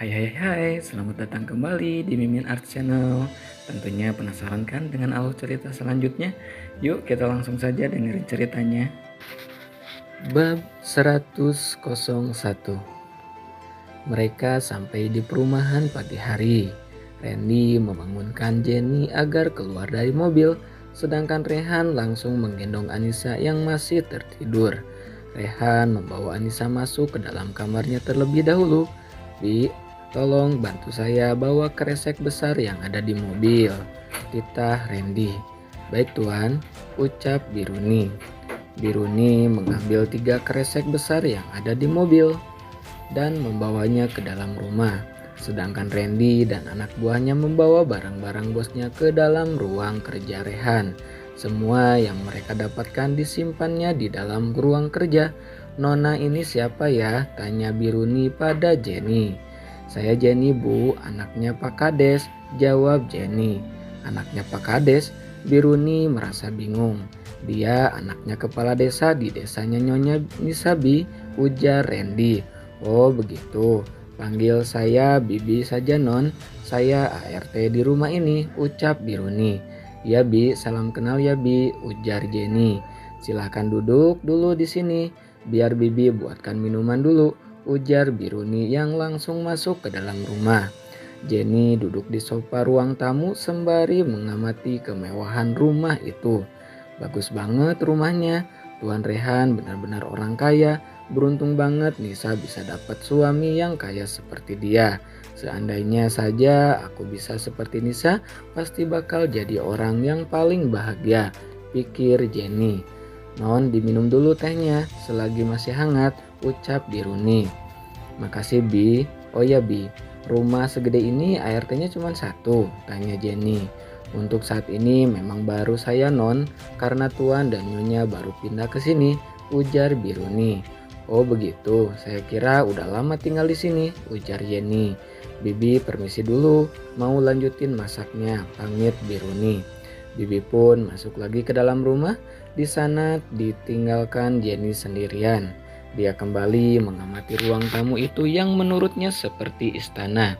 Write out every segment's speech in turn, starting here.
Hai, selamat datang kembali di Mimin Art Channel. Tentunya penasaran kan dengan alur cerita selanjutnya? Yuk kita langsung saja dengerin ceritanya. Bab 101. Mereka sampai di perumahan pagi hari. Randy membangunkan Jenny agar keluar dari mobil, sedangkan Rehan langsung menggendong Anissa yang masih tertidur. Rehan membawa Anissa masuk ke dalam kamarnya terlebih dahulu. Bi, tolong bantu saya bawa kresek besar yang ada di mobil, titah Randy. Baik tuan, ucap Biruni. Biruni mengambil 3 kresek besar yang ada di mobil dan membawanya ke dalam rumah. Sedangkan Randy dan anak buahnya membawa barang-barang bosnya ke dalam ruang kerja Rehan. Semua yang mereka dapatkan disimpannya di dalam ruang kerja. Nona ini siapa ya? Tanya Biruni pada Jenny. Saya Jenny bu, anaknya Pak Kades, jawab Jenny. Anaknya Pak Kades? Biruni merasa bingung. Dia anaknya kepala desa di desanya Nyonya Nisabi, ujar Randy. Oh begitu, panggil saya Bibi saja non, saya ART di rumah ini, ucap Biruni. Ya Bi, salam kenal ya Bi, ujar Jenny. Silahkan duduk dulu di sini, biar Bibi buatkan minuman dulu, ujar Biruni yang langsung masuk ke dalam rumah. Jenny duduk di sofa ruang tamu sembari mengamati kemewahan rumah itu. Bagus banget rumahnya, Tuan Rehan benar-benar orang kaya. Beruntung banget Nisa bisa dapat suami yang kaya seperti dia. Seandainya saja aku bisa seperti Nisa, pasti bakal jadi orang yang paling bahagia, pikir Jenny. Non, diminum dulu tehnya selagi masih hangat, ucap Biruni. Makasih Bi. Oh ya Bi, rumah segede ini ART-nya cuma 1, tanya Jenny. Untuk saat ini memang baru saya non, karena Tuan dan Nyonya baru pindah ke sini, ujar Biruni. Oh begitu, saya kira udah lama tinggal di sini, ujar Jenny. Bibi permisi dulu, mau lanjutin masaknya, pamit Biruni. Bibi pun masuk lagi ke dalam rumah. Di sana ditinggalkan Jenny sendirian. Dia kembali mengamati ruang tamu itu yang menurutnya seperti istana.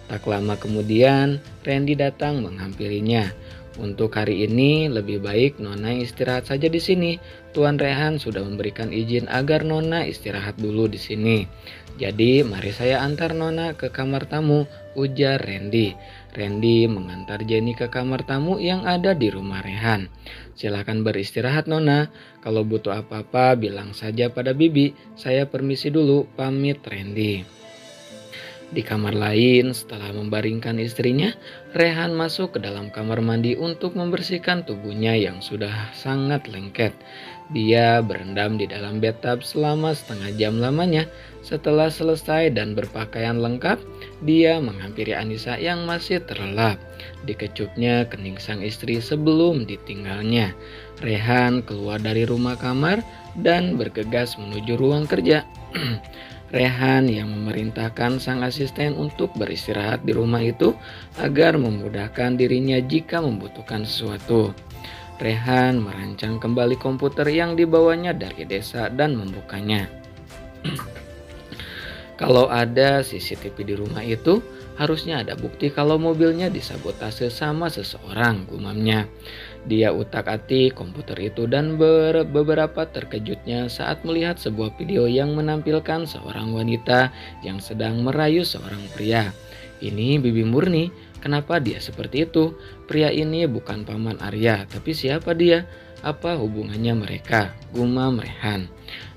Tak lama kemudian, Randy datang menghampirinya. Untuk hari ini lebih baik Nona istirahat saja di sini. Tuan Rehan sudah memberikan izin agar Nona istirahat dulu di sini. Jadi mari saya antar Nona ke kamar tamu, ujar Randy. Randy mengantar Jenny ke kamar tamu yang ada di rumah Rehan. Silakan beristirahat Nona. Kalau butuh apa-apa bilang saja pada Bibi. Saya permisi dulu, pamit Randy. Di kamar lain, setelah membaringkan istrinya, Rehan masuk ke dalam kamar mandi untuk membersihkan tubuhnya yang sudah sangat lengket. Dia berendam di dalam bathtub selama setengah jam lamanya. Setelah selesai dan berpakaian lengkap, dia menghampiri Anissa yang masih terlelap. Dikecupnya kening sang istri sebelum ditinggalnya. Rehan keluar dari rumah kamar dan bergegas menuju ruang kerja. Rehan yang memerintahkan sang asisten untuk beristirahat di rumah itu agar memudahkan dirinya jika membutuhkan sesuatu. Rehan merancang kembali komputer yang dibawanya dari desa dan membukanya. Kalau ada CCTV di rumah itu, harusnya ada bukti kalau mobilnya disabotase sama seseorang, gumamnya. Dia utak-atik komputer itu dan beberapa terkejutnya saat melihat sebuah video yang menampilkan seorang wanita yang sedang merayu seorang pria. Ini Bibi Murni, kenapa dia seperti itu? Pria ini bukan Paman Arya, tapi siapa dia? Apa hubungannya mereka? Gumam Rehan.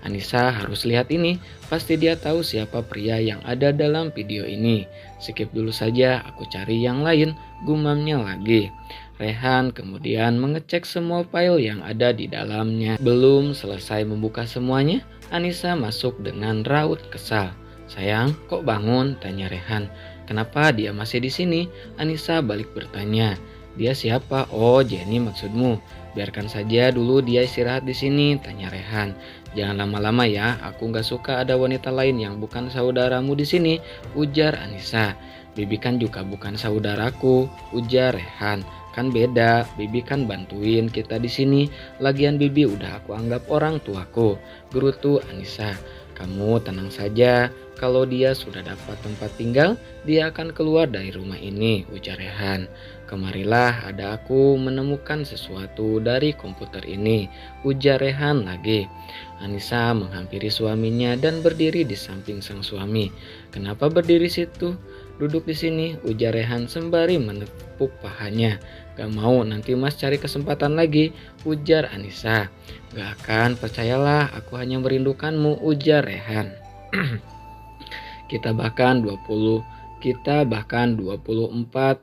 Anissa harus lihat ini, pasti dia tahu siapa pria yang ada dalam video ini. Skip dulu saja, aku cari yang lain, gumamnya lagi. Rehan kemudian mengecek semua file yang ada di dalamnya. Belum selesai membuka semuanya, Anissa masuk dengan raut kesal. Sayang, kok bangun? Tanya Rehan. Kenapa dia masih di sini? Anissa balik bertanya. Dia siapa? Oh, Jenny maksudmu. Biarkan saja dulu dia istirahat di sini, tanya Rehan. Jangan lama-lama ya, aku nggak suka ada wanita lain yang bukan saudaramu di sini, ujar Anissa. Bibi kan juga bukan saudaraku, ujar Rehan. Kan beda, Bibi kan bantuin kita di sini. Lagian Bibi udah aku anggap orang tuaku, gerutu Anissa. Kamu tenang saja, kalau dia sudah dapat tempat tinggal, dia akan keluar dari rumah ini, ujar Rehan. Kemarilah ada aku menemukan sesuatu dari komputer ini, ujar Rehan lagi. Anissa menghampiri suaminya dan berdiri di samping sang suami. Kenapa berdiri situ? Duduk di sini, ujar Rehan sembari menepuk pahanya. Gak mau, nanti mas cari kesempatan lagi, ujar Anissa. Gak akan, percayalah, aku hanya merindukanmu, ujar Rehan. Kita bahkan 24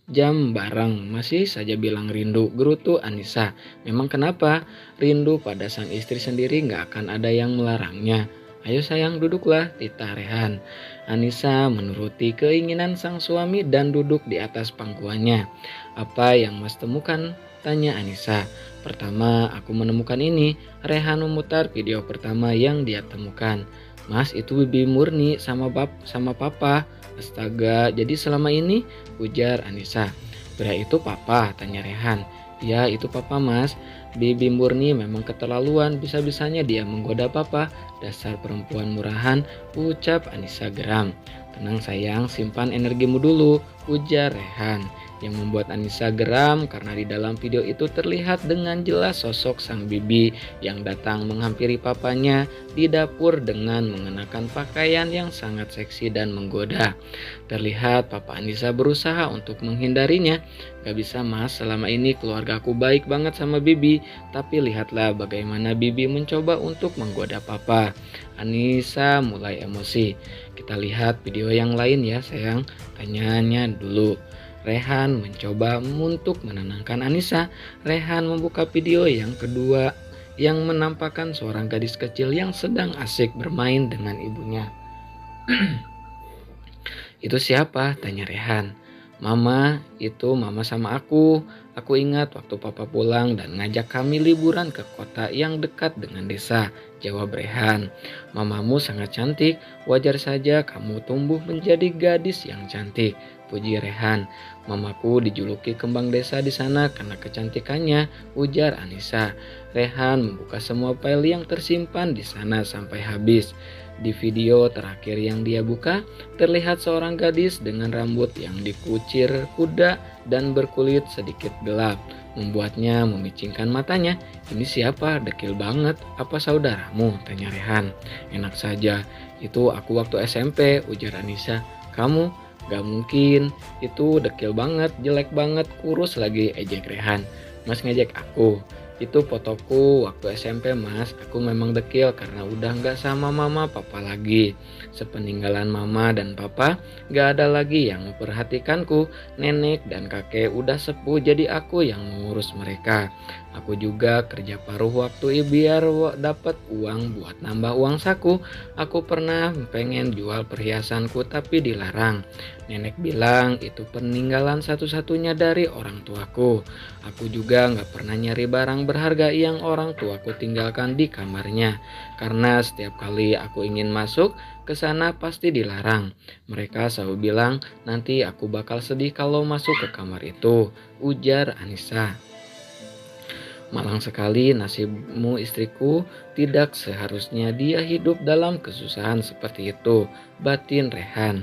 jam bareng, masih saja bilang rindu, gerutu Anissa. Memang kenapa? Rindu pada sang istri sendiri gak akan ada yang melarangnya. Ayo sayang, duduklah, titah Rehan. Anissa menuruti keinginan sang suami dan duduk di atas pangkuannya. Apa yang mas temukan? Tanya Anissa. Pertama, aku menemukan ini. Rehan memutar video pertama yang dia temukan. Mas, itu bibi murni sama papa. Astaga, jadi selama ini, ujar Anissa. Bra itu papa, tanya Rehan. Ya, itu papa mas. Bibi murni memang keterlaluan, bisa-bisanya dia menggoda papa. Dasar perempuan murahan, ucap Anissa geram. Tenang sayang, simpan energimu dulu, ujar Rehan. Yang membuat Anissa geram karena di dalam video itu terlihat dengan jelas sosok sang bibi yang datang menghampiri papanya di dapur dengan mengenakan pakaian yang sangat seksi dan menggoda. Terlihat papa Anissa berusaha untuk menghindarinya. Gak bisa mas, selama ini keluarga aku baik banget sama bibi, tapi lihatlah bagaimana bibi mencoba untuk menggoda papa. Anissa mulai emosi. Kita lihat video yang lain ya sayang, tanyanya dulu. Rehan mencoba untuk menenangkan Anissa. Rehan membuka video yang kedua yang menampakkan seorang gadis kecil yang sedang asik bermain dengan ibunya. Itu siapa? Tanya Rehan. Mama, itu mama sama aku. Aku ingat waktu papa pulang dan ngajak kami liburan ke kota yang dekat dengan desa, jawab Rehan. Mamamu sangat cantik, wajar saja kamu tumbuh menjadi gadis yang cantik, puji Rehan. Mamaku dijuluki kembang desa di sana karena kecantikannya, ujar Anissa. Rehan membuka semua file yang tersimpan di sana sampai habis. Di video terakhir yang dia buka, terlihat seorang gadis dengan rambut yang dikucir kuda dan berkulit sedikit gelap, membuatnya memicingkan matanya. Ini siapa? Dekil banget. Apa saudaramu? Tanya Rehan. Enak saja, itu aku waktu SMP, ujar Anissa. Kamu? Gak mungkin, itu dekil banget, jelek banget, kurus lagi, ejek Rehan. Mas ngejek aku. Itu fotoku waktu SMP mas, aku memang dekil karena udah gak sama mama papa lagi. Sepeninggalan mama dan papa, gak ada lagi yang memperhatikanku. Nenek dan kakek udah sepuh, jadi aku yang mengurus mereka. Aku juga kerja paruh waktu biar dapat uang buat nambah uang saku. Aku pernah pengen jual perhiasanku tapi dilarang. Nenek bilang itu peninggalan satu-satunya dari orang tuaku. Aku juga gak pernah nyari barang berharga yang orang tuaku tinggalkan di kamarnya. Karena setiap kali aku ingin masuk ke sana pasti dilarang. Mereka selalu bilang nanti aku bakal sedih kalau masuk ke kamar itu, ujar Anissa. Malang sekali nasibmu istriku, tidak seharusnya dia hidup dalam kesusahan seperti itu, batin Rehan.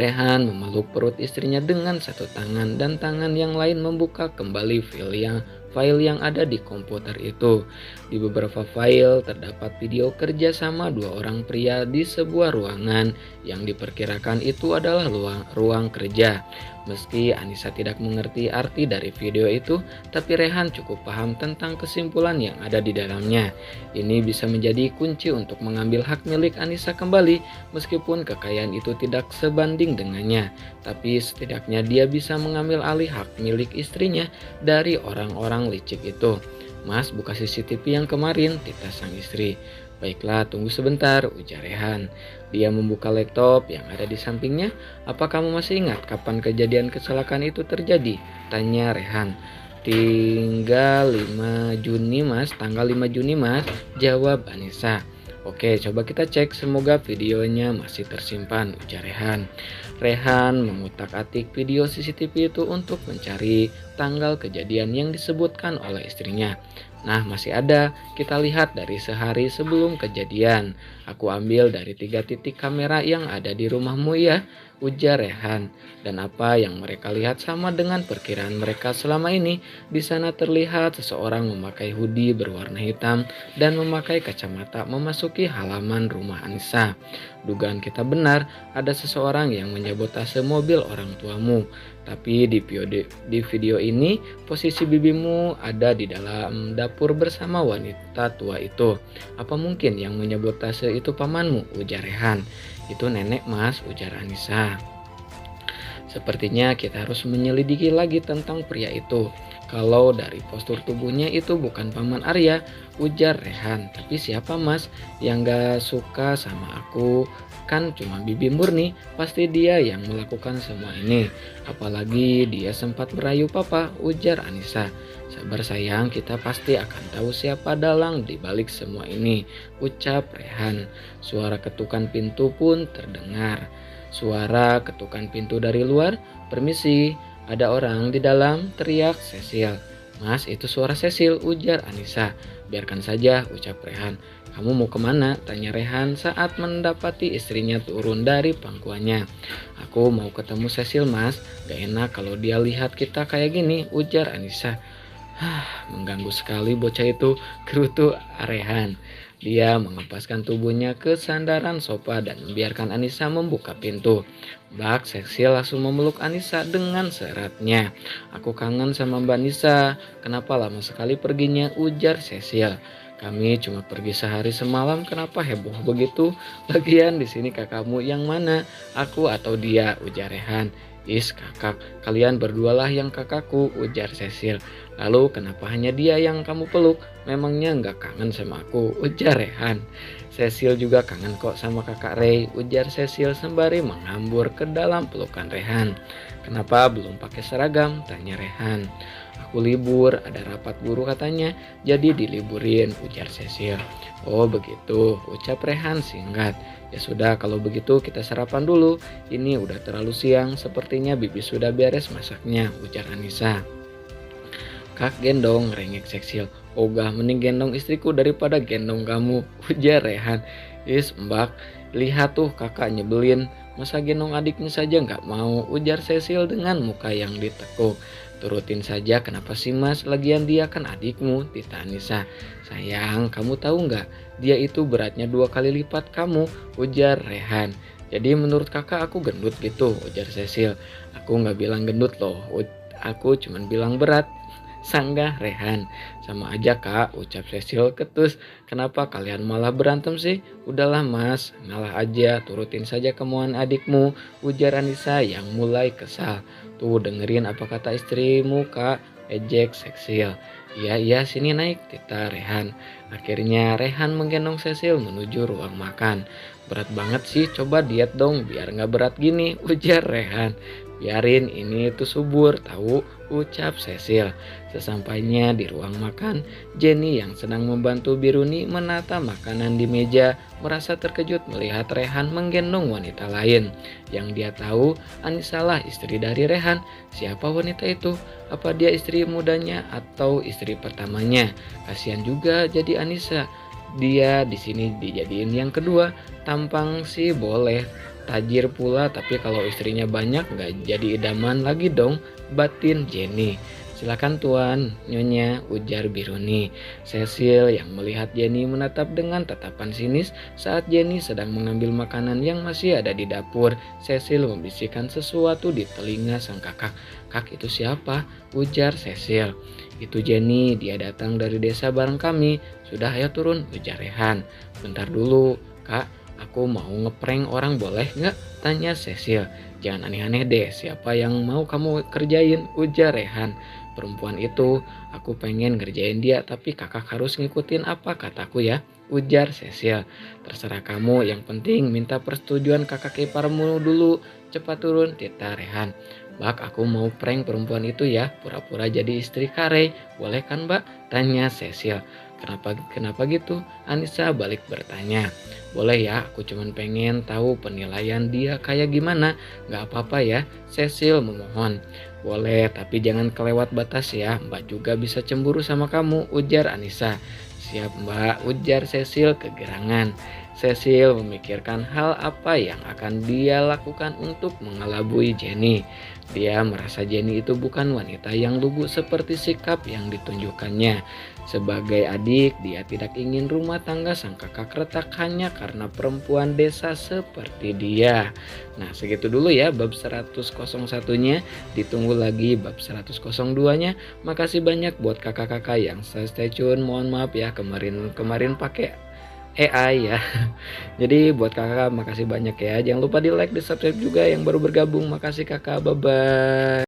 Rehan memeluk perut istrinya dengan satu tangan dan tangan yang lain membuka kembali file yang ada di komputer itu. Di beberapa file terdapat video kerja sama dua orang pria di sebuah ruangan yang diperkirakan itu adalah ruang kerja. Meski Anissa tidak mengerti arti dari video itu, tapi Rehan cukup paham tentang kesimpulan yang ada di dalamnya. Ini bisa menjadi kunci untuk mengambil hak milik Anissa kembali, meskipun kekayaan itu tidak sebanding dengannya. Tapi setidaknya dia bisa mengambil alih hak milik istrinya dari orang-orang licik itu. Mas, buka CCTV yang kemarin, titah sang istri. Baiklah, tunggu sebentar, ujar Rehan. Dia membuka laptop yang ada di sampingnya. Apa kamu masih ingat kapan kejadian kecelakaan itu terjadi? Tanya Rehan. Tanggal 5 Juni mas, jawab Anissa. Oke, coba kita cek, semoga videonya masih tersimpan, ujar Rehan. Rehan mengutak-atik video CCTV itu untuk mencari tanggal kejadian yang disebutkan oleh istrinya. Nah, masih ada. Kita lihat dari sehari sebelum kejadian. Aku ambil dari 3 titik kamera yang ada di rumahmu ya, ujar Rehan. Dan apa yang mereka lihat sama dengan perkiraan mereka selama ini. Di sana terlihat seseorang memakai hoodie berwarna hitam dan memakai kacamata memasuki halaman rumah Anissa. Dugaan kita benar, ada seseorang yang menyabotase mobil orang tuamu. Tapi di video ini posisi bibimu ada di dalam dapur bersama wanita tua itu. Apa mungkin yang menyabotase itu pamanmu? Ujar Rehan. Itu nenek mas, ujar Anissa. Sepertinya kita harus menyelidiki lagi tentang pria itu. Kalau dari postur tubuhnya itu bukan paman Arya, ujar Rehan. Tapi siapa mas yang gak suka sama aku? Kan cuma bibi murni, pasti dia yang melakukan semua ini. Apalagi dia sempat merayu papa, ujar Anissa. Sabar sayang, kita pasti akan tahu siapa dalang di balik semua ini, ucap Rehan. Suara ketukan pintu pun terdengar. Suara ketukan pintu dari luar. Permisi, ada orang di dalam, teriak Cecil. Mas, itu suara Cecil, ujar Anissa. Biarkan saja, ucap Rehan. Kamu mau kemana? Tanya Rehan saat mendapati istrinya turun dari pangkuannya. Aku mau ketemu Cecil mas, gak enak kalau dia lihat kita kayak gini, ujar Anissa. Mengganggu sekali bocah itu, gerutu Rehan. Dia mengempaskan tubuhnya ke sandaran sofa dan membiarkan Anissa membuka pintu. Mbak Cecil langsung memeluk Anissa dengan seratnya. Aku kangen sama Mbak Anissa, kenapa lama sekali perginya, ujar Cecil. Kami cuma pergi sehari semalam, kenapa heboh begitu? Lagian di sini kakakmu yang mana? Aku atau dia? Ujar Rehan. Is kakak, kalian berdualah yang kakakku, ujar Cecil. Lalu kenapa hanya dia yang kamu peluk? Memangnya nggak kangen sama aku, ujar Rehan. Cecil juga kangen kok sama kakak Ray, ujar Cecil sembari menghambur ke dalam pelukan Rehan. Kenapa belum pakai seragam? Tanya Rehan. Aku libur, ada rapat guru katanya, jadi diliburin, ujar Cecil. Oh begitu, ucap Rehan singkat. Ya sudah, kalau begitu kita sarapan dulu. Ini udah terlalu siang, sepertinya bibi sudah beres masaknya, ujar Anissa. Kak gendong, rengek Cecil. Ogah mending gendong istriku daripada gendong kamu, ujar Rehan. Is mbak, lihat tuh kakak nyebelin. Masa gendong adiknya saja nggak mau, ujar Cecil dengan muka yang ditekuk. Turutin saja, kenapa sih mas, lagian dia kan adikmu, tita Anissa. Sayang, kamu tahu nggak, dia itu beratnya 2 kali lipat kamu, ujar Rehan. Jadi menurut kakak aku gendut gitu, ujar Cecil. Aku nggak bilang gendut loh, aku cuman bilang berat, sanggah Rehan. Sama aja kak, ucap Cecil ketus. Kenapa kalian malah berantem sih? Udahlah mas, ngalah aja, turutin saja kemauan adikmu, ujar Anissa yang mulai kesal. Tuh dengerin apa kata istrimu kak, ejek Cecil. Iya sini naik, tita Rehan. Akhirnya Rehan menggendong Cecil menuju ruang makan. Berat banget sih, coba diet dong biar gak berat gini, ujar Rehan. Biarin ini tuh subur, tahu, ucap Cecil. Sesampainya di ruang makan, Jenny yang sedang membantu Biruni menata makanan di meja merasa terkejut melihat Rehan menggendong wanita lain. Yang dia tahu, Anissa lah istri dari Rehan. Siapa wanita itu? Apa dia istri mudanya atau istri pertamanya? Kasihan juga jadi Anissa. Dia di sini dijadiin yang kedua. Tampang sih boleh, tajir pula, tapi kalau istrinya banyak nggak jadi idaman lagi dong, batin Jenny. Silakan tuan, nyonya, ujar Biruni. Cecil yang melihat Jenny menatap dengan tatapan sinis saat Jenny sedang mengambil makanan yang masih ada di dapur. Cecil membisikkan sesuatu di telinga sang kakak. Kak, itu siapa? Ujar Cecil. Itu Jenny, dia datang dari desa bareng kami. Sudah ayo turun, ujar Rehan. Bentar dulu, kak. Aku mau ngeprank orang boleh nggak? Tanya Cecil. Jangan aneh-aneh deh, siapa yang mau kamu kerjain? Ujar Rehan. Perempuan itu, aku pengen ngerjain dia, tapi kakak harus ngikutin apa kataku ya, ujar Cecil. Terserah kamu, yang penting minta persetujuan kakak iparmu dulu. Cepat turun, tita Rehan. Bak, aku mau prank perempuan itu ya, pura-pura jadi istri Kare. Boleh kan mbak? Tanya Cecil. Kenapa kenapa gitu? Anissa balik bertanya. Boleh ya, aku cuman pengen tahu penilaian dia kayak gimana. Gak apa-apa ya, Cecil memohon. Boleh, tapi jangan kelewat batas ya. Mbak juga bisa cemburu sama kamu, ujar Anissa. Siap Mbak, ujar Cecil kegerangan. Cecil memikirkan hal apa yang akan dia lakukan untuk mengelabui Jenny. Dia merasa Jenny itu bukan wanita yang lugu seperti sikap yang ditunjukkannya. Sebagai adik, dia tidak ingin rumah tangga sang kakak retak hanya karena perempuan desa seperti dia. Nah, segitu dulu ya bab 101-nya. Ditunggu lagi bab 102-nya. Makasih banyak buat kakak-kakak yang stay tune. Mohon maaf ya kemarin pakai AI ya. Jadi buat kakak makasih banyak ya. Jangan lupa di like, di subscribe juga yang baru bergabung. Makasih kakak, bye bye.